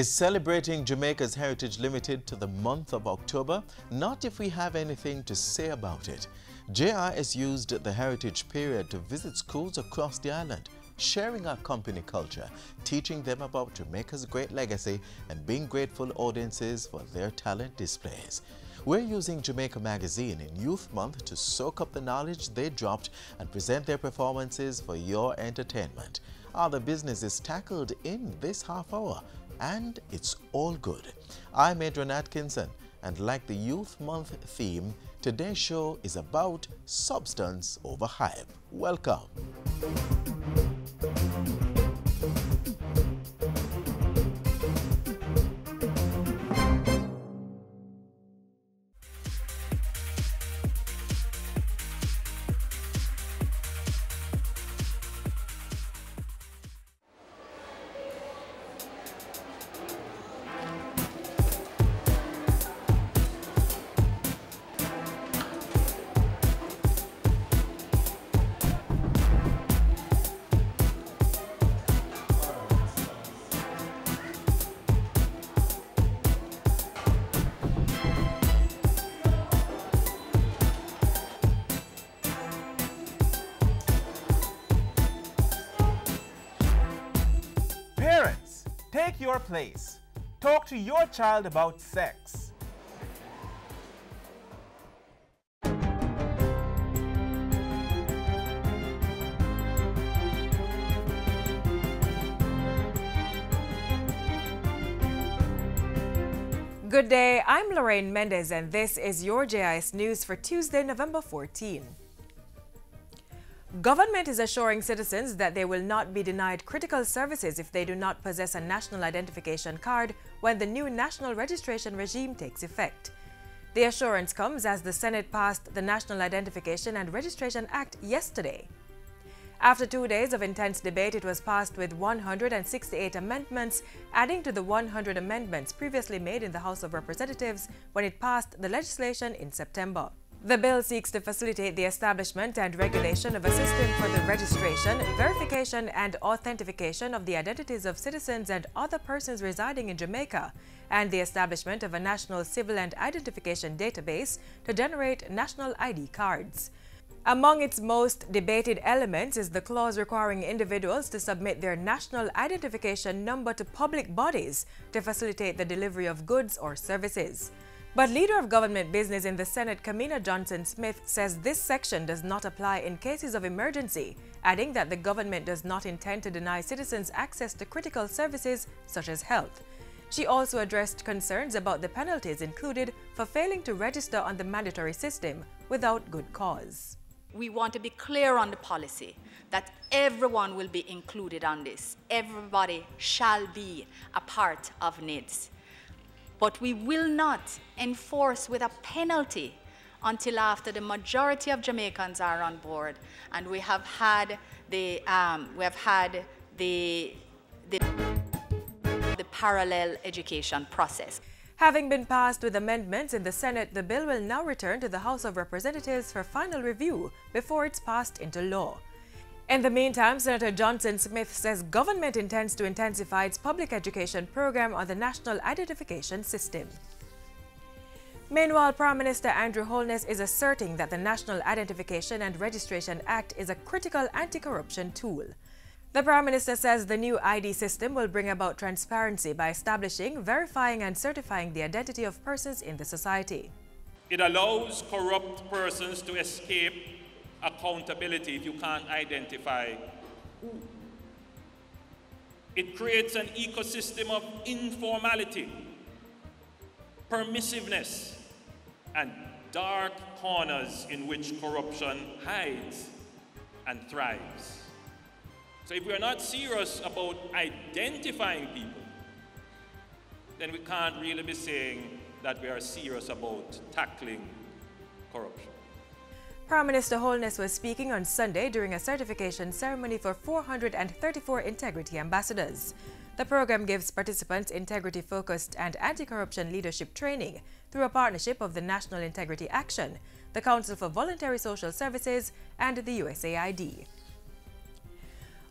Is celebrating Jamaica's Heritage limited to the month of October? Not if we have anything to say about it. JIS used the Heritage period to visit schools across the island, sharing our company culture, teaching them about Jamaica's great legacy and being grateful audiences for their talent displays. We're using Jamaica Magazine in Youth Month to soak up the knowledge they dropped and present their performances for your entertainment. Other businesses tackled in this half hour, and it's all good. I'm Adrian Atkinson, and like the Youth Month theme, today's show is about substance over hype. Welcome. Parents, take your place. Talk to your child about sex. Good day, I'm Lorraine Mendez and this is your JIS News for Tuesday, November 14. Government is assuring citizens that they will not be denied critical services if they do not possess a national identification card when the new national registration regime takes effect. The assurance comes as the Senate passed the National Identification and Registration Act yesterday. After 2 days of intense debate, it was passed with 168 amendments, adding to the 100 amendments previously made in the House of Representatives when it passed the legislation in September. The bill seeks to facilitate the establishment and regulation of a system for the registration, verification, and authentication of the identities of citizens and other persons residing in Jamaica, and the establishment of a national civil and identification database to generate national ID cards. Among its most debated elements is the clause requiring individuals to submit their national identification number to public bodies to facilitate the delivery of goods or services. But Leader of Government Business in the Senate, Kamina Johnson-Smith, says this section does not apply in cases of emergency, adding that the government does not intend to deny citizens access to critical services such as health. She also addressed concerns about the penalties included for failing to register on the mandatory system without good cause. We want to be clear on the policy that everyone will be included on this. Everybody shall be a part of NIDS. But we will not enforce with a penalty until after the majority of Jamaicans are on board, and we have had the parallel education process. Having been passed with amendments in the Senate, the bill will now return to the House of Representatives for final review before it's passed into law. In the meantime, Senator Johnson-Smith says government intends to intensify its public education program on the National Identification System. Meanwhile, Prime Minister Andrew Holness is asserting that the National Identification and Registration Act is a critical anti-corruption tool. The Prime Minister says the new ID system will bring about transparency by establishing, verifying and certifying the identity of persons in the society. It allows corrupt persons to escape accountability if you can't identify who. It creates an ecosystem of informality, permissiveness, and dark corners in which corruption hides and thrives. So if we're not serious about identifying people, then we can't really be saying that we are serious about tackling corruption. Prime Minister Holness was speaking on Sunday during a certification ceremony for 434 integrity ambassadors. The program gives participants integrity-focused and anti-corruption leadership training through a partnership of the National Integrity Action, the Council for Voluntary Social Services, and the USAID.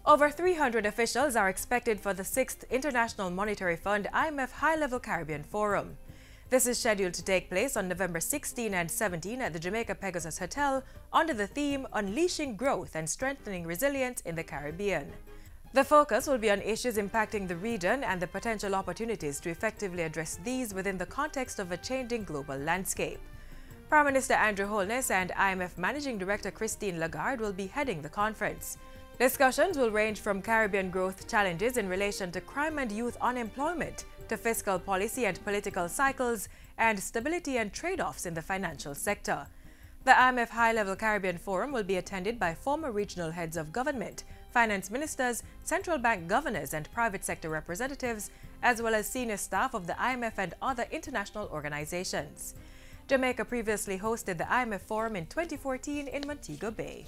Over 300 officials are expected for the 6th International Monetary Fund IMF High-Level Caribbean Forum. This is scheduled to take place on November 16 and 17 at the Jamaica Pegasus Hotel under the theme Unleashing Growth and Strengthening Resilience in the Caribbean. The focus will be on issues impacting the region and the potential opportunities to effectively address these within the context of a changing global landscape. Prime Minister Andrew Holness and IMF Managing Director Christine Lagarde will be heading the conference. Discussions will range from Caribbean growth challenges in relation to crime and youth unemployment to fiscal policy and political cycles and stability and trade-offs in the financial sector. The IMF High-Level Caribbean Forum will be attended by former regional heads of government, finance ministers, central bank governors and private sector representatives, as well as senior staff of the IMF and other international organizations. Jamaica previously hosted the IMF Forum in 2014 in Montego Bay.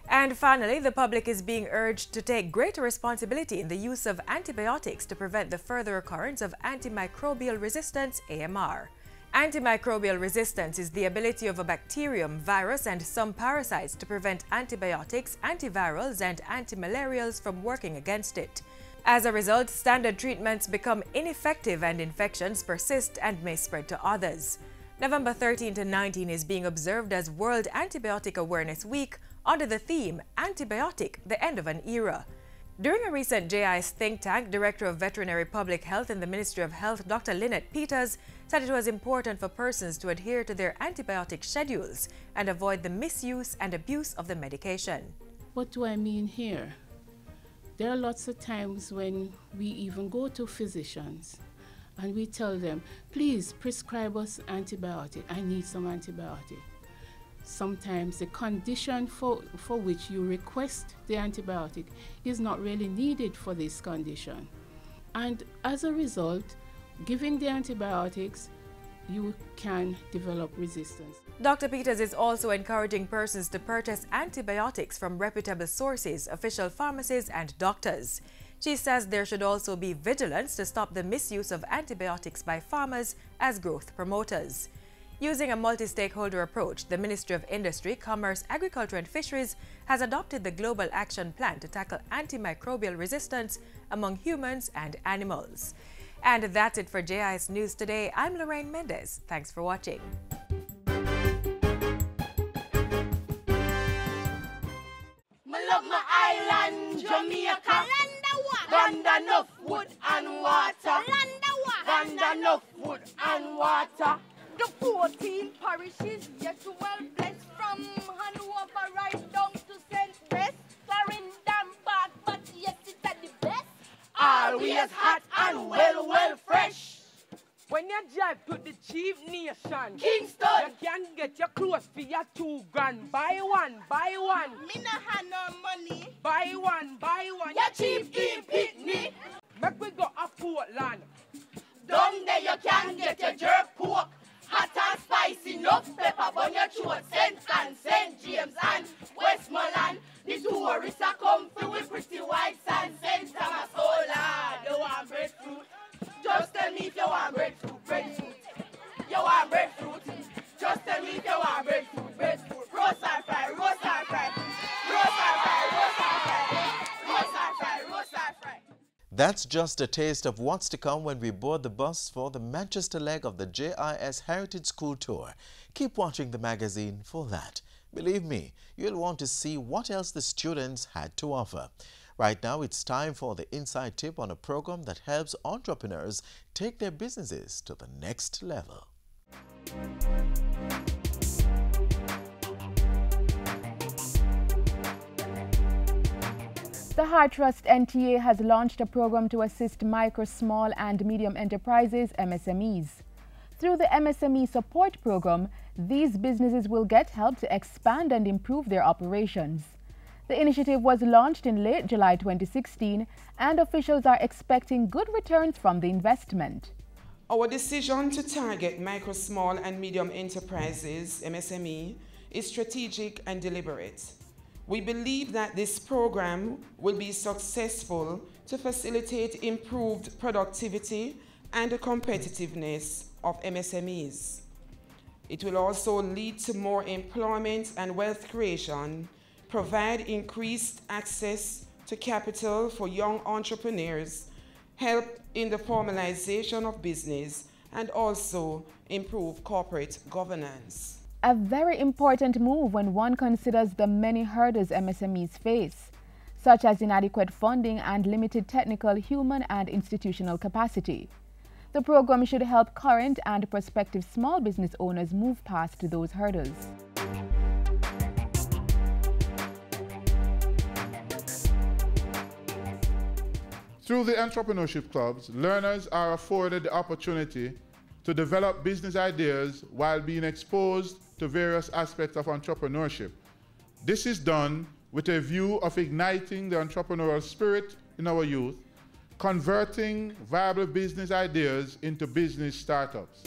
And finally, the public is being urged to take greater responsibility in the use of antibiotics to prevent the further occurrence of antimicrobial resistance, AMR. Antimicrobial resistance is the ability of a bacterium, virus, and some parasites to prevent antibiotics, antivirals, and antimalarials from working against it. As a result, standard treatments become ineffective and infections persist and may spread to others. November 13 to 19 is being observed as World Antibiotic Awareness Week under the theme Antibiotic, the End of an Era. During a recent JIS think tank, Director of Veterinary Public Health in the Ministry of Health, Dr. Lynette Peters, said it was important for persons to adhere to their antibiotic schedules and avoid the misuse and abuse of the medication. What do I mean here? There are lots of times when we even go to physicians and we tell them, please prescribe us antibiotic. I need some antibiotic. Sometimes the condition for which you request the antibiotic is not really needed for this condition. And as a result, giving the antibiotics, you can develop resistance. Dr. Peters is also encouraging persons to purchase antibiotics from reputable sources, official pharmacies, and doctors. She says there should also be vigilance to stop the misuse of antibiotics by farmers as growth promoters. Using a multi-stakeholder approach, the Ministry of Industry, Commerce, Agriculture and Fisheries has adopted the Global Action Plan to tackle antimicrobial resistance among humans and animals. And that's it for JIS News Today. I'm Lorraine Mendez. Thanks for watching. I love my island, Jamaica. Land enough wood and water. Land enough wood and water. The 14 parishes, yes, well blessed from Hanover right down to St. West. Clarendon bad, but yes, it's at the best. Always hot and well fresh. When you drive to the chief nation, Kingston, you can get your clothes for your $2 grand. Buy one, buy one. Me no have no money. Buy one, buy one. Your chief in Pitney. Make we go to Portland. Down there you can get your jerk pork. Hot and spicy, enough pepper, bun your throat. St. Anne, St. James and Westmoreland. The tourists are come through with pretty white sand. St. Thomas, oh Lord, you want breadfruit? Just tell me if you want breadfruit, breadfruit. You want breadfruit? Just tell me if you want breadfruit, breadfruit. Roast or fry, roast or fry. Roast or fry, roast or fry. Roast or fry, roast or fry. That's just a taste of what's to come when we board the bus for the Manchester leg of the JIS Heritage School Tour. Keep watching the magazine for that. Believe me, you'll want to see what else the students had to offer. Right now, it's time for the inside tip on a program that helps entrepreneurs take their businesses to the next level. The Heart Trust NTA has launched a program to assist micro, small and medium enterprises, MSMEs. Through the MSME support program, these businesses will get help to expand and improve their operations. The initiative was launched in late July 2016 and officials are expecting good returns from the investment. Our decision to target micro, small and medium enterprises, MSME, is strategic and deliberate. We believe that this program will be successful to facilitate improved productivity and the competitiveness of MSMEs. It will also lead to more employment and wealth creation, provide increased access to capital for young entrepreneurs, help in the formalization of business, and also improve corporate governance. A very important move when one considers the many hurdles MSMEs face, such as inadequate funding and limited technical, human, and institutional capacity. The program should help current and prospective small business owners move past those hurdles. Through the entrepreneurship clubs, learners are afforded the opportunity to develop business ideas while being exposed to various aspects of entrepreneurship. This is done with a view of igniting the entrepreneurial spirit in our youth, converting viable business ideas into business startups.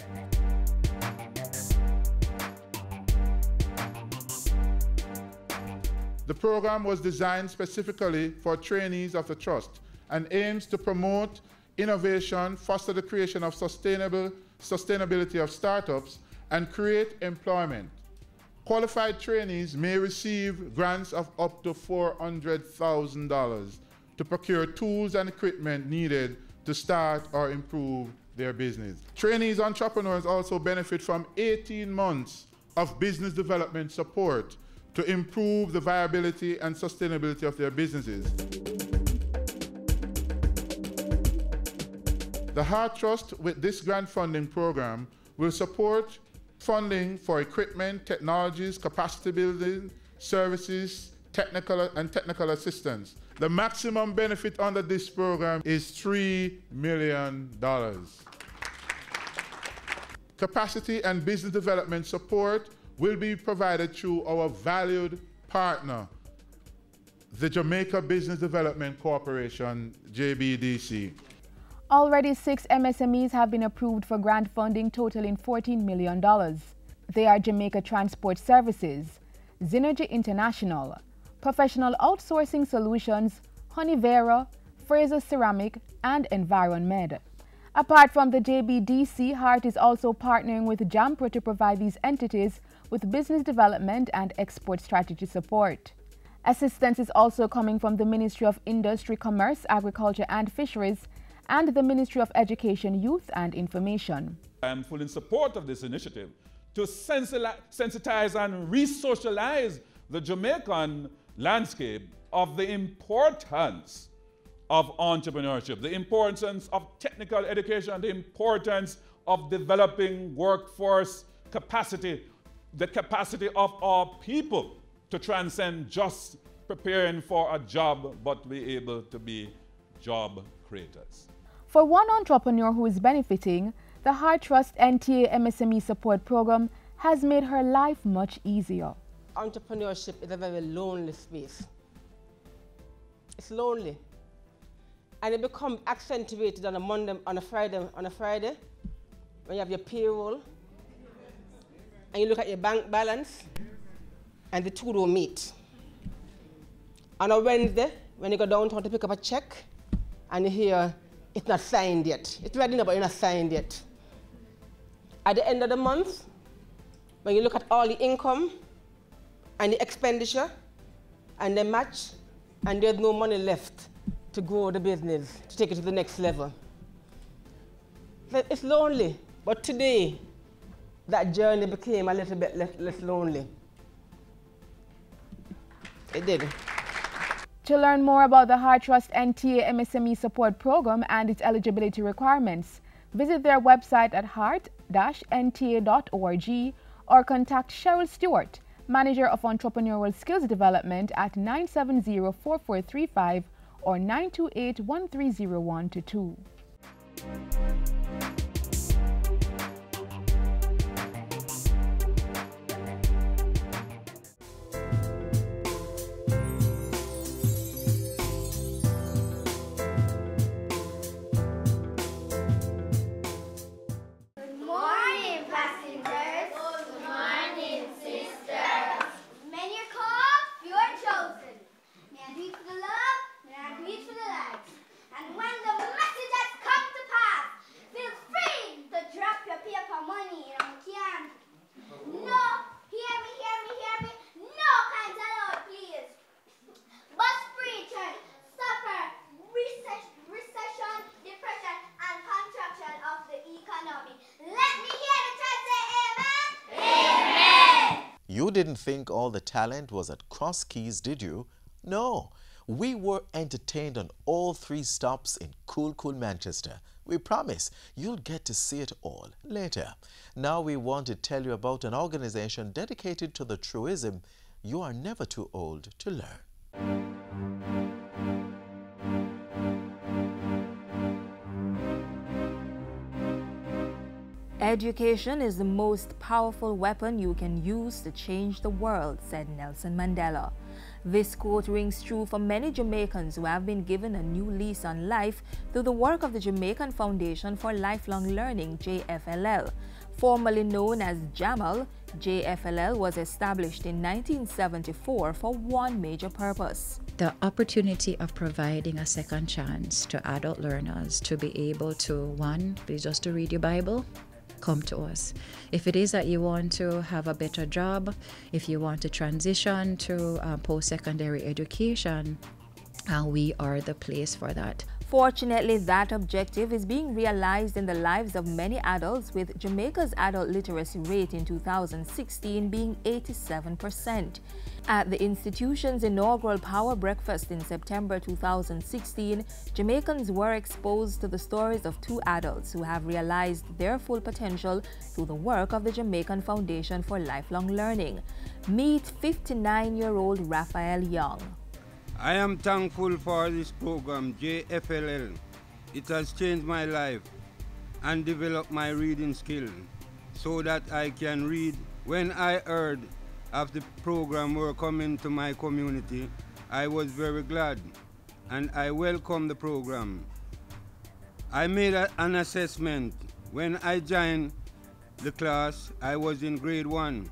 The program was designed specifically for trainees of the Trust and aims to promote innovation, foster the creation of sustainability of startups, and create employment. Qualified trainees may receive grants of up to $400,000 to procure tools and equipment needed to start or improve their business. Trainees entrepreneurs also benefit from 18 months of business development support to improve the viability and sustainability of their businesses. The Heart Trust, with this grant funding program, will support funding for equipment, technologies, capacity building, services, technical assistance. The maximum benefit under this program is $3 million. Capacity and business development support will be provided through our valued partner, the Jamaica Business Development Corporation, JBDC. Already 6 MSMEs have been approved for grant funding totaling $14 million. They are Jamaica Transport Services, Synergy International, Professional Outsourcing Solutions, Honeyvera, Fraser Ceramic, and EnvironMed. Apart from the JBDC, Heart is also partnering with JAMPRO to provide these entities with business development and export strategy support. Assistance is also coming from the Ministry of Industry, Commerce, Agriculture and Fisheries and the Ministry of Education, Youth and Information. I am fully in support of this initiative to sensitize and re-socialize the Jamaican landscape of the importance of entrepreneurship, the importance of technical education, the importance of developing workforce capacity, the capacity of our people to transcend just preparing for a job, but be able to be job creators. For one entrepreneur who is benefiting, the Heart Trust NTA MSME support program has made her life much easier. Entrepreneurship is a very lonely space. It's lonely. And it becomes accentuated on a Monday, on a Friday, when you have your payroll, and you look at your bank balance, and the two don't meet. On a Wednesday, when you go downtown to pick up a check, and you hear, it's not signed yet. It's ready now, but it's not signed yet. At the end of the month, when you look at all the income and the expenditure, and they match, and there's no money left to grow the business, to take it to the next level. It's lonely, but today, that journey became a little bit less lonely. It did. To learn more about the Heart Trust NTA MSME support program and its eligibility requirements, visit their website at heart-nta.org or contact Cheryl Stewart, Manager of Entrepreneurial Skills Development at 970-4435 or 928-130122. And when the message has didn't think all the talent was at Cross Keys, did you? No. We were entertained on all 3 stops in cool Manchester. We promise you'll get to see it all later. Now we want to tell you about an organization dedicated to the truism, you are never too old to learn. Education is the most powerful weapon you can use to change the world, said Nelson Mandela. This quote rings true for many Jamaicans who have been given a new lease on life through the work of the Jamaican Foundation for Lifelong Learning, JFLL. Formerly known as JAMAL, JFLL was established in 1974 for one major purpose. The opportunity of providing a second chance to adult learners to be able to, one, be just to read your Bible, come to us. If it is that you want to have a better job, if you want to transition to post-secondary education, we are the place for that. Fortunately, that objective is being realized in the lives of many adults, with Jamaica's adult literacy rate in 2016 being 87%. At the institution's inaugural Power Breakfast in September 2016, Jamaicans were exposed to the stories of 2 adults who have realized their full potential through the work of the Jamaican Foundation for Lifelong Learning. Meet 59-year-old Raphael Young. I am thankful for this program, JFLL. It has changed my life and developed my reading skill so that I can read. When I heard of the program were coming to my community, I was very glad and I welcome the program. I made an assessment. When I joined the class, I was in grade 1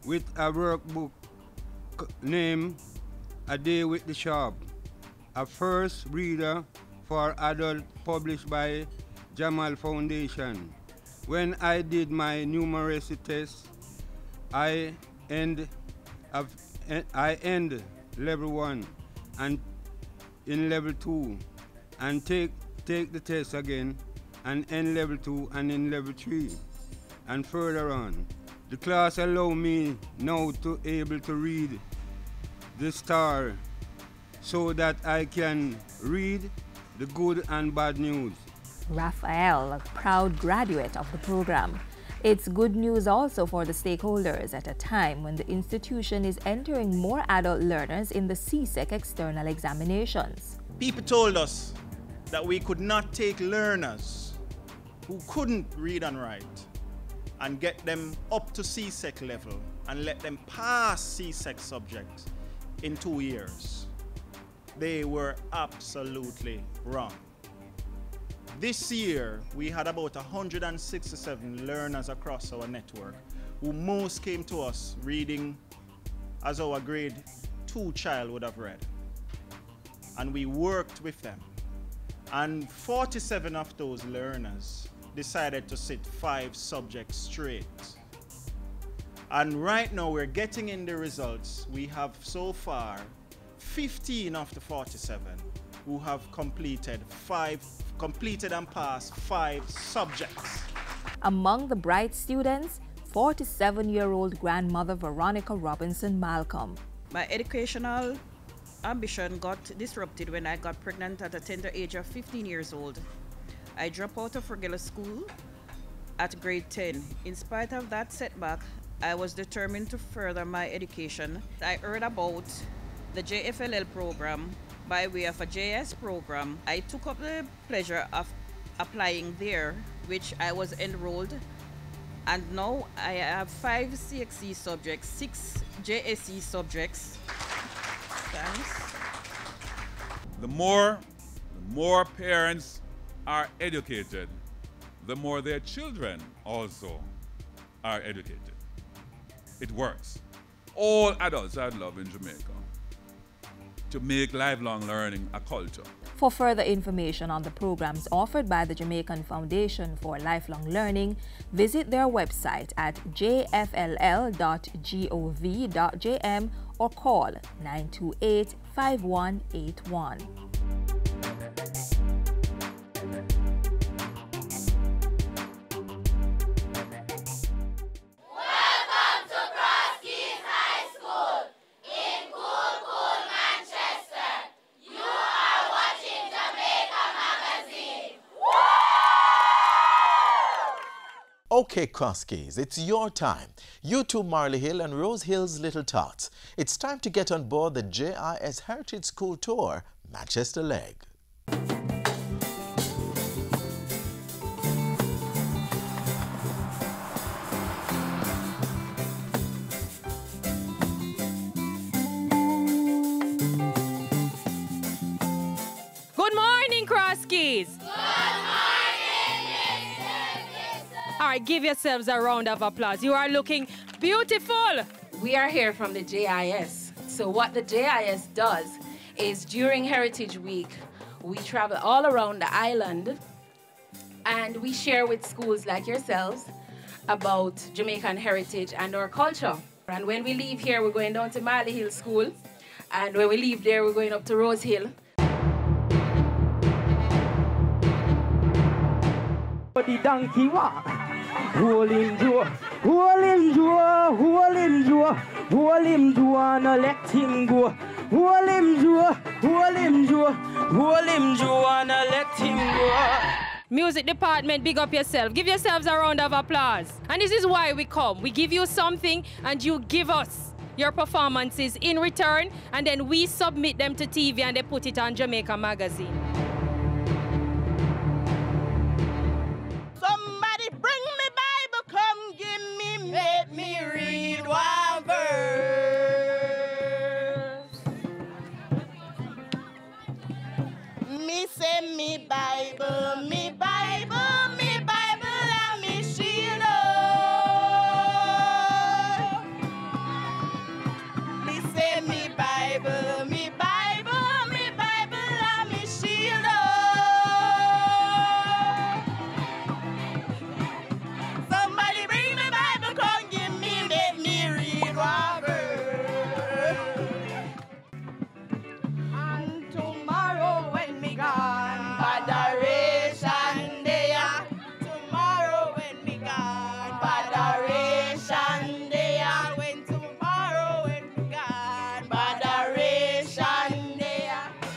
with a workbook named A Day with the Sharp, a first reader for adult published by Jamal Foundation. When I did my numeracy test, I end level 1 and in level 2 and take the test again and end level 2 and in level 3 and further on. The class allow me now to able to read the star so that I can read the good and bad news. Raphael, a proud graduate of the program. It's good news also for the stakeholders at a time when the institution is entering more adult learners in the CSEC external examinations. People told us that we could not take learners who couldn't read and write and get them up to CSEC level and let them pass CSEC subjects in 2 years. They were absolutely wrong. This year, we had about 167 learners across our network, who most came to us reading as our grade 2 child would have read. And we worked with them. And 47 of those learners decided to sit 5 subjects straight. And right now, we're getting in the results. We have so far 15 of the 47 who have completed and passed 5 subjects. Among the bright students, 47-year-old grandmother Veronica Robinson Malcolm. My educational ambition got disrupted when I got pregnant at a tender age of 15 years old. I dropped out of regular school at grade 10. In spite of that setback, I was determined to further my education. I heard about the JFLL program by way of a JS program. I took up the pleasure of applying there, which I was enrolled, and now I have 5 CXC subjects, 6 JSE subjects. Thanks. The more parents are educated, the more their children also are educated. It works. All adults I'd love in Jamaica to make lifelong learning a culture. For further information on the programs offered by the Jamaican Foundation for Lifelong Learning, visit their website at jfll.gov.jm or call 928-5181. Welcome to Cross Keys Okay, Crosskeys, it's your time. You two, Marley Hill and Rose Hill's Little Tots. It's time to get on board the JIS Heritage School Tour, Manchester Leg. Good morning, Crosskeys. All right, give yourselves a round of applause. You are looking beautiful. We are here from the JIS. So what the JIS does is during Heritage Week, we travel all around the island and we share with schools like yourselves about Jamaican heritage and our culture. And when we leave here, we're going down to Marley Hill School. And when we leave there, we're going up to Rose Hill. The donkey walk, hold him Joe, hold him Joe, hold him Joe, hold him Joe, and let him go. Hold him Joe, hold him Joe, hold him Joe, and let him go. Music department, big up yourself. Give yourselves a round of applause. And this is why we come. We give you something and you give us your performances in return, and then we submit them to TV and they put it on Jamaica Magazine. Somebody bring me Bible, come give me, make me read one verse. Me say me Bible, me Bible, me Bible, and me shield. Me say me Bible, me Bible, me Bible, and me shield. Somebody bring me Bible, come give me, make me read one verse. And tomorrow when me gone, botheration day. Tomorrow when me gone, botheration day. When tomorrow when me gone, botheration day.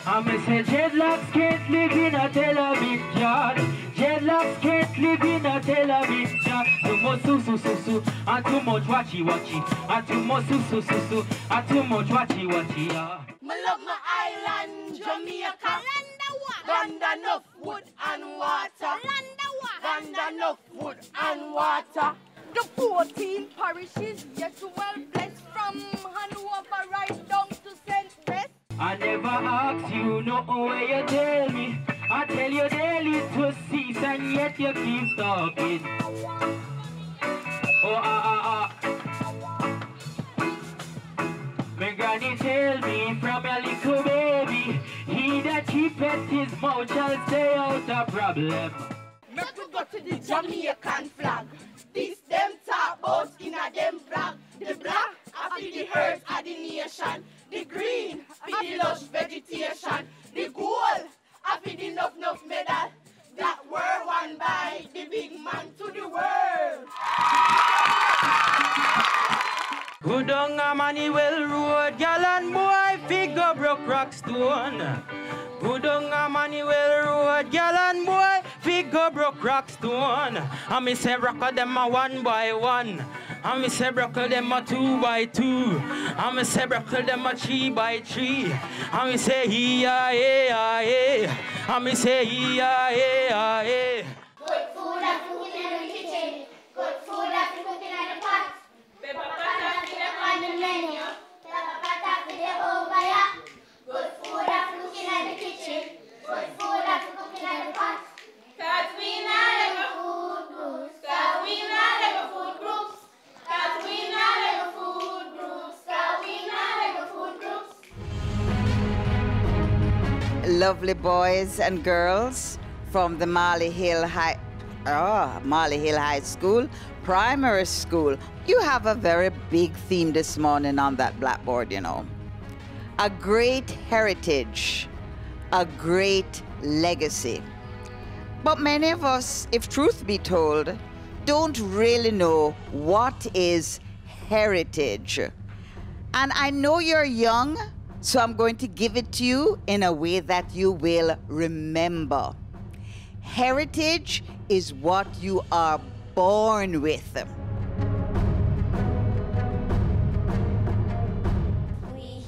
I'm a say dreadlocks can't live in a television. Dreadlocks can't live in a television. Too much su and too much watchy, and too much su and too much watchy. Me love my island, Jamaica. Land enough wood and water. Land enough wood and water. The 14 parishes, yet well blessed from Hanover right down to St. West. I never ask you no way you tell me. I tell you daily to cease and yet you keep talking. My granny tell me from a little baby, he that keepeth his mouth shall stay out of problem. Make we go to the Jamaican flag. This them talk about in a them flag. The black after the earth of the nation. The green for the lush vegetation. The gold after the enough medal. That were won by the big man to the world. Go down a Manuel Road, gal and boy, figure broke rock stone. Go down a Manuel Road, gal and boy, figure broke rock stone. And me say rock them a 1 by 1. And me say brockle them a 2 by 2. And me say brockle them a 3 by 3. And me say yeah. And me say yeah. Good food and cooking in the kitchen. Good food and cooking in the pot. Pepper pot on the menu. Pepper pot for the over. Good food and cooking in the kitchen. Good food and cooking in the pot. Cause we not like a food groups. Cause we not like a food groups. Cause we not like a food groups. Cause we not like a food groups. Lovely boys and girls from the Marley Hill High School, primary school. You have a very big theme this morning on that blackboard, you know. A great heritage, a great legacy. But many of us, if truth be told, don't really know what is heritage. And I know you're young, so I'm going to give it to you in a way that you will remember. Heritage is what you are born with. We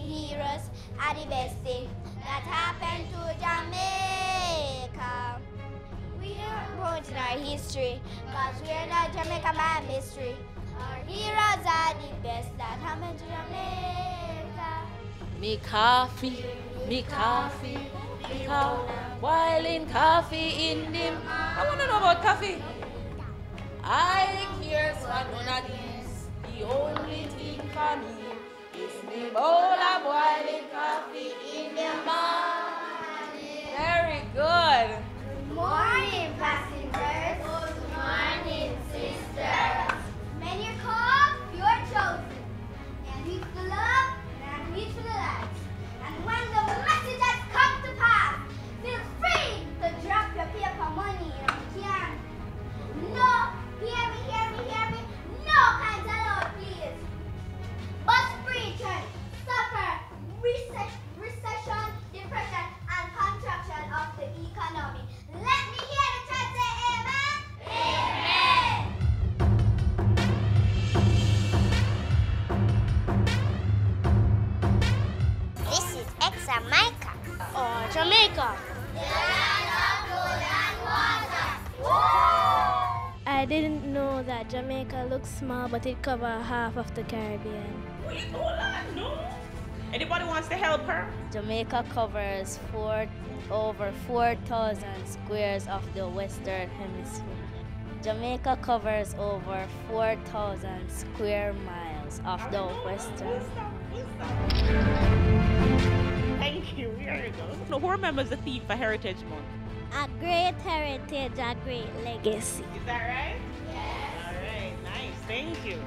heroes are the best thing that happened to Jamaica. We are important in our history, cause we are not Jamaica by mystery. Our heroes are the best that happened to Jamaica. Me coffee, boiling coffee in them. I want to know about coffee. I care so I know that is the only thing for me. Is the bowl of boiling coffee in the morning. Very good. Good morning, passengers. Good morning, sisters. When you're called, you're chosen. And reach the love, and reach for the light. And when the message has come to pass, feel free to drop your paper money if you can. No, hear me. No kinds allowed, please. Bus preaching, suffer, recession, depression, and contraction of the economy. Let me hear the church say amen. Amen. This is Jamaica or Jamaica. The land of gold and water. I didn't know that Jamaica looks small, but it covers half of the Caribbean. Wait, hold on, no. Anybody wants to help her? Jamaica covers over 4,000 squares of the Western Hemisphere. Jamaica covers over 4,000 square miles of the Western Hemisphere. Thank you. Here you go. So who remembers the theme for Heritage Month? A great heritage, a great legacy. Is that right? Yes. All right, nice. Thank you.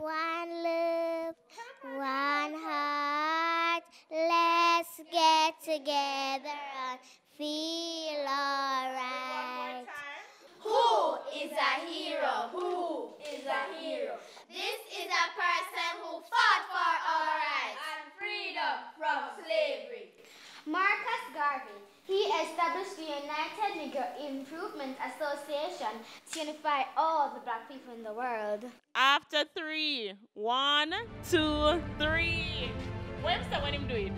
One love, one heart. Let's get together and feel alright. Who is a hero? Who is a hero? This is a person who fought for our rights and freedom from slavery. Marcus Garvey. He established the United Negro Improvement Association to unify all the black people in the world. After 3. 1, 2, 3. Webster, when him do it?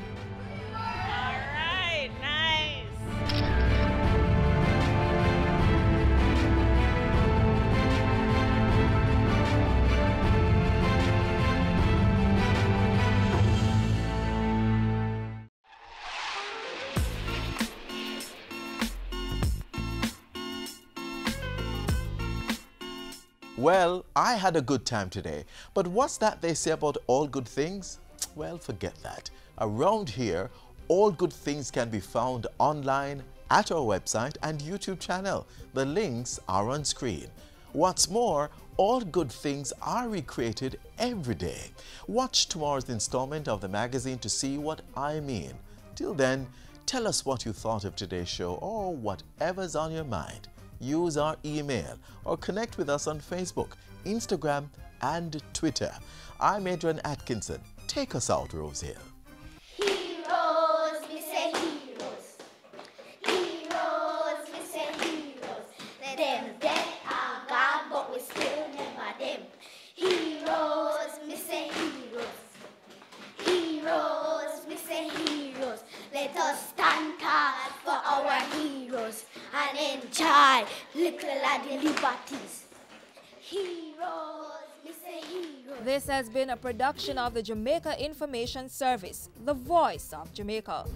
All right, nice. Well, I had a good time today, but what's that they say about all good things? Well, forget that. Around here, all good things can be found online at our website and YouTube channel. The links are on screen. What's more, all good things are recreated every day. Watch tomorrow's installment of the magazine to see what I mean. Till then, tell us what you thought of today's show or whatever's on your mind. Use our email or connect with us on Facebook, Instagram, and Twitter. I'm Adrian Atkinson. Take us out, Rosehill. Heroes, we say heroes. Heroes, we say heroes. Them dead are gone, but we still remember them. Heroes, we say heroes. Heroes, we say heroes. Let us stand tall for our heroes and enjoy little of the liberties. Heroes, we say heroes. This has been a production of the Jamaica Information Service, the voice of Jamaica.